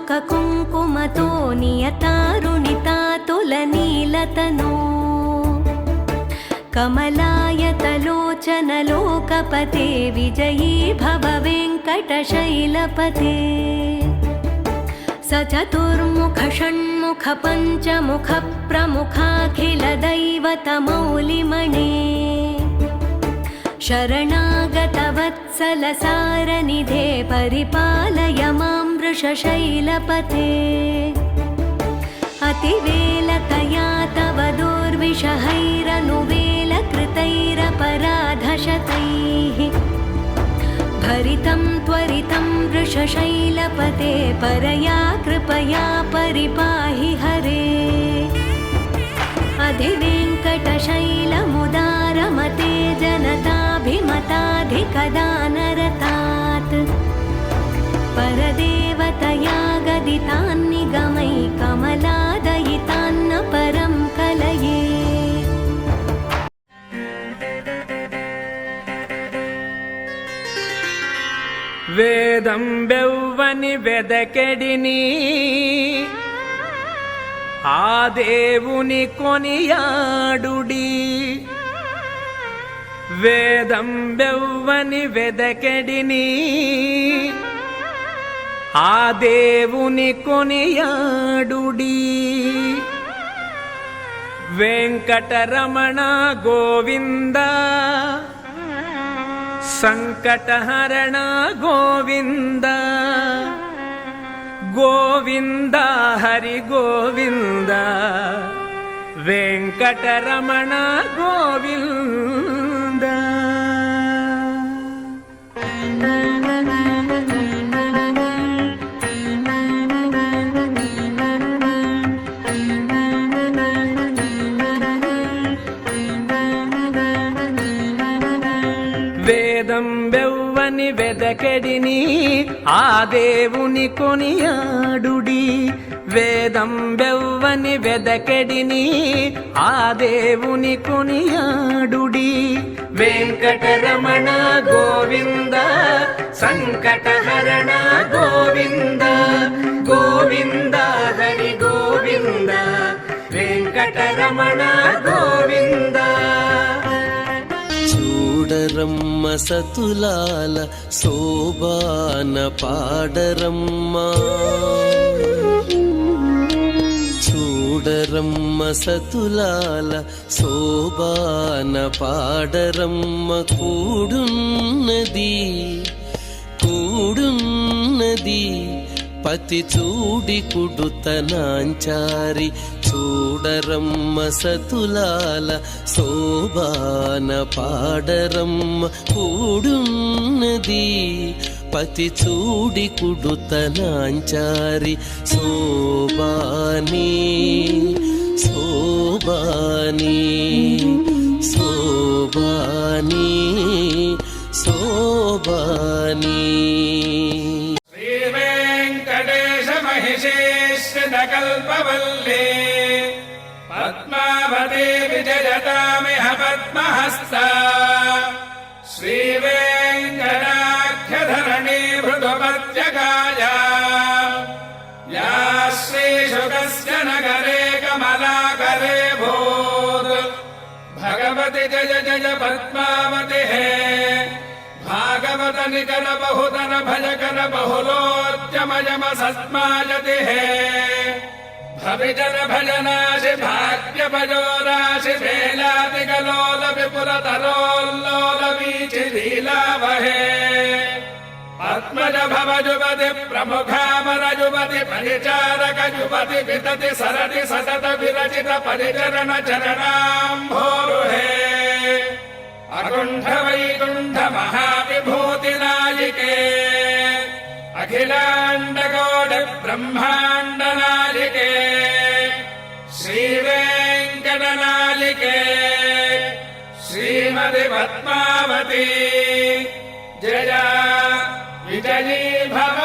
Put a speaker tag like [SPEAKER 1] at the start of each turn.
[SPEAKER 1] ముఖ కుంకుమతో నియతారుణితాతులనీలతనో కమలాయతలోచనలోకపతే విజయీ భవ వెంకటశైలపతే स चतुर्मुख षण्मुख पञ्चमुख प्रमुखाखिल दैवतमौलिमणे शरणागत वत्सल सारनिधे परिपालय मां वृषशैलपते अतिवेलतया तव दुर्विषहैरनुवेलकृतैरपराधशतैः भरितं त्वरितं वृषशैलपते परया कृपया परिपाहि हरे अधिवेङ्कटशैलमुदारमते जनताभिमताधिकदानरतात् परदेवतया गदितान्निगमै कमलादयितान्न परं कलये
[SPEAKER 2] వేదం బెవ్వని వెదకెడిని ఆ దేవుని కొనియాడుడి వేదం బెవ్వని వెదకెడిని ఆ దేవుని కొనియాడుడి వెంకటరమణ గోవింద సంకటహరణ గోవింద గోవింద హరి గోవింద వెంకటరమణ గోవింద వేదం బెవ్వని వెదకెడిని ఆ దేవుని కొనియాడుడి వేదం బెవ్వని వెదకెడిని ఆ దేవుని కొనియాడుడి వెంకటరమణ గోవింద సంకటహరణ గోవింద గోవింద హరి గోవింద వెంకటరమణ గోవింద
[SPEAKER 3] చూడరమ్మ సతులాల శోభాన పాడరమ్మ చూడరమ్మ సతులాల శోభాన పాడరమ్మ కూడున్నది కూడున్నది పతి చూడి కుడుతనాంచారి చూడరమ్మ సతులాల శోభాన పాడరమ్మ కూడున్నది పతి చూడి కుడుతనాంచారి శోభాని శోభాని శోభాని శోభాని
[SPEAKER 2] కల్పవల్లే పద్మావతే విజయతామిహ పద్మహస్తా శ్రీవేంకటాఖ్యధరణీ మృదుపత్యకాయా యా శ్రీశుకస్య నగరే కమలాకరే భూత్ భగవతి జయ జయ పద్మావతి హే భాగవత నికర బహుతర భజకర బహులోద్యమయమ సస్మాయతి హే భవిజన భజనాశి భాగ్య భజోరాశి వేలాది కలోల విపుల తరోల్లోల వీచి లీలావహే పద్మజ భవ జువతి ప్రముఖామర జువతి పరిచారక జువతి వితతి సరటి సతత విరచిత పరిచరణ చరణాంభోరుహే అకుంఠ వైకుంఠ మహావిభూతి నాయికే అఖిలాండకోటి బ్రహ్మాండ నాయికే శ్రీవేంకట నాయికే శ్రీమతి పద్మావతి జయ విజయీ భవ